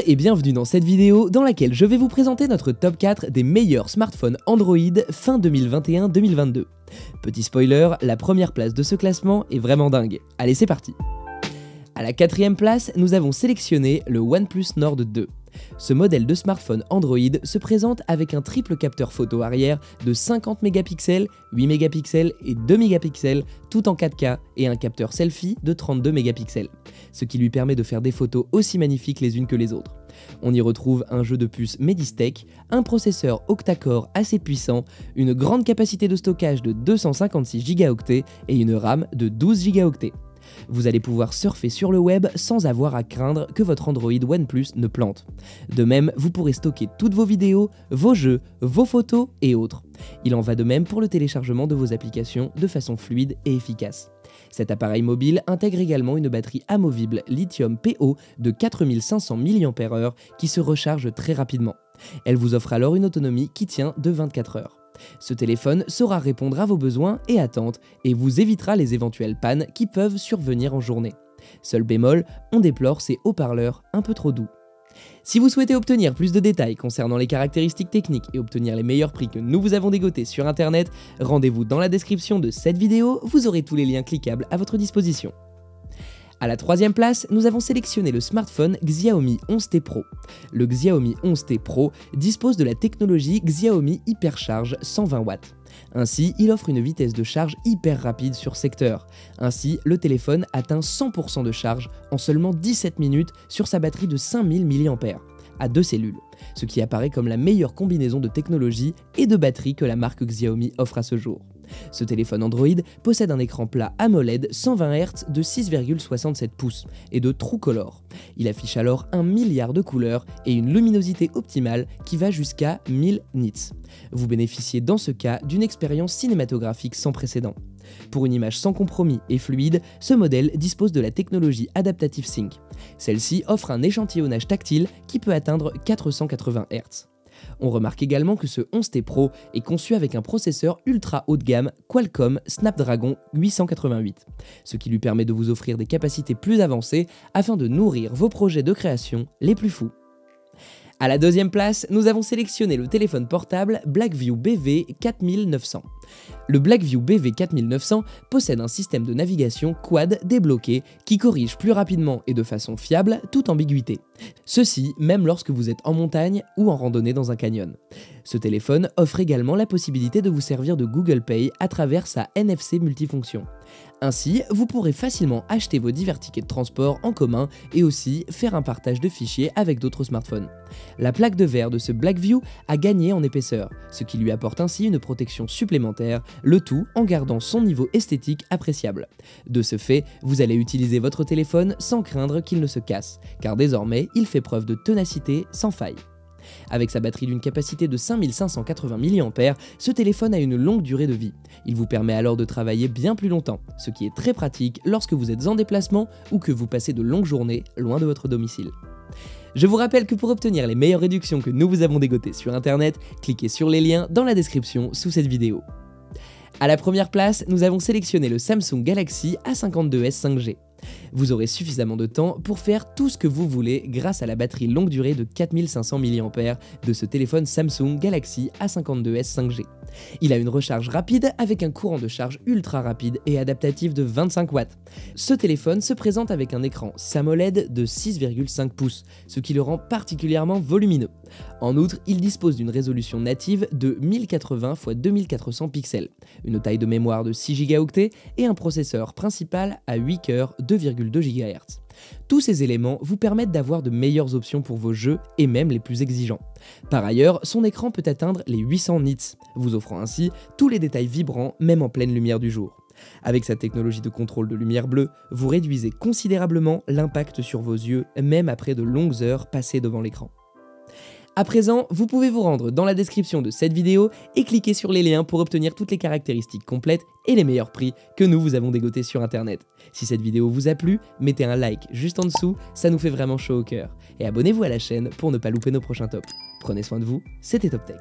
et bienvenue dans cette vidéo dans laquelle je vais vous présenter notre top 4 des meilleurs smartphones Android fin 2021-2022. Petit spoiler, la première place de ce classement est vraiment dingue. Allez, c'est parti! À la quatrième place, nous avons sélectionné le OnePlus Nord 2. Ce modèle de smartphone Android se présente avec un triple capteur photo arrière de 50 mégapixels, 8 mégapixels et 2 mégapixels, tout en 4K, et un capteur selfie de 32 mégapixels, ce qui lui permet de faire des photos aussi magnifiques les unes que les autres. On y retrouve un jeu de puce Meditech, un processeur octa-core assez puissant, une grande capacité de stockage de 256 Go et une RAM de 12 Go. Vous allez pouvoir surfer sur le web sans avoir à craindre que votre Android OnePlus ne plante. De même, vous pourrez stocker toutes vos vidéos, vos jeux, vos photos et autres. Il en va de même pour le téléchargement de vos applications de façon fluide et efficace. Cet appareil mobile intègre également une batterie amovible lithium-PO de 4500 mAh qui se recharge très rapidement. Elle vous offre alors une autonomie qui tient de 24 heures. Ce téléphone saura répondre à vos besoins et attentes et vous évitera les éventuelles pannes qui peuvent survenir en journée. Seul bémol, on déplore ces haut-parleurs un peu trop doux. Si vous souhaitez obtenir plus de détails concernant les caractéristiques techniques et obtenir les meilleurs prix que nous vous avons dégotés sur internet, rendez-vous dans la description de cette vidéo, vous aurez tous les liens cliquables à votre disposition. À la troisième place, nous avons sélectionné le smartphone Xiaomi 11T Pro. Le Xiaomi 11T Pro dispose de la technologie Xiaomi Hypercharge 120 watts. Ainsi, il offre une vitesse de charge hyper rapide sur secteur. Ainsi, le téléphone atteint 100% de charge en seulement 17 minutes sur sa batterie de 5000 mAh, à 2 cellules, ce qui apparaît comme la meilleure combinaison de technologie et de batterie que la marque Xiaomi offre à ce jour. Ce téléphone Android possède un écran plat AMOLED 120 Hz de 6,67 pouces et de True Color. Il affiche alors 1 milliard de couleurs et une luminosité optimale qui va jusqu'à 1000 nits. Vous bénéficiez dans ce cas d'une expérience cinématographique sans précédent. Pour une image sans compromis et fluide, ce modèle dispose de la technologie Adaptative Sync. Celle-ci offre un échantillonnage tactile qui peut atteindre 480 Hz. On remarque également que ce 11T Pro est conçu avec un processeur ultra haut de gamme Qualcomm Snapdragon 888, ce qui lui permet de vous offrir des capacités plus avancées afin de nourrir vos projets de création les plus fous. À la deuxième place, nous avons sélectionné le téléphone portable Blackview BV 4900. Le Blackview BV 4900 possède un système de navigation quad débloqué qui corrige plus rapidement et de façon fiable toute ambiguïté. Ceci même lorsque vous êtes en montagne ou en randonnée dans un canyon. Ce téléphone offre également la possibilité de vous servir de Google Pay à travers sa NFC multifonction. Ainsi, vous pourrez facilement acheter vos divers tickets de transport en commun et aussi faire un partage de fichiers avec d'autres smartphones. La plaque de verre de ce Blackview a gagné en épaisseur, ce qui lui apporte ainsi une protection supplémentaire, le tout en gardant son niveau esthétique appréciable. De ce fait, vous allez utiliser votre téléphone sans craindre qu'il ne se casse, car désormais, il fait preuve de ténacité sans faille. Avec sa batterie d'une capacité de 5580 mAh, ce téléphone a une longue durée de vie. Il vous permet alors de travailler bien plus longtemps, ce qui est très pratique lorsque vous êtes en déplacement ou que vous passez de longues journées loin de votre domicile. Je vous rappelle que pour obtenir les meilleures réductions que nous vous avons dégotées sur internet, cliquez sur les liens dans la description sous cette vidéo. À la première place, nous avons sélectionné le Samsung Galaxy A52s 5G. Vous aurez suffisamment de temps pour faire tout ce que vous voulez grâce à la batterie longue durée de 4500 mAh de ce téléphone Samsung Galaxy A52s 5G. Il a une recharge rapide avec un courant de charge ultra rapide et adaptatif de 25 watts. Ce téléphone se présente avec un écran AMOLED de 6,5 pouces, ce qui le rend particulièrement volumineux. En outre, il dispose d'une résolution native de 1080 x 2400 pixels, une taille de mémoire de 6 Go et un processeur principal à 8 cœurs 2,2 GHz. Tous ces éléments vous permettent d'avoir de meilleures options pour vos jeux et même les plus exigeants. Par ailleurs, son écran peut atteindre les 800 nits, vous offrant ainsi tous les détails vibrants même en pleine lumière du jour. Avec sa technologie de contrôle de lumière bleue, vous réduisez considérablement l'impact sur vos yeux même après de longues heures passées devant l'écran. À présent, vous pouvez vous rendre dans la description de cette vidéo et cliquer sur les liens pour obtenir toutes les caractéristiques complètes et les meilleurs prix que nous vous avons dégotés sur internet. Si cette vidéo vous a plu, mettez un like juste en dessous, ça nous fait vraiment chaud au cœur. Et abonnez-vous à la chaîne pour ne pas louper nos prochains tops. Prenez soin de vous, c'était Top Tech.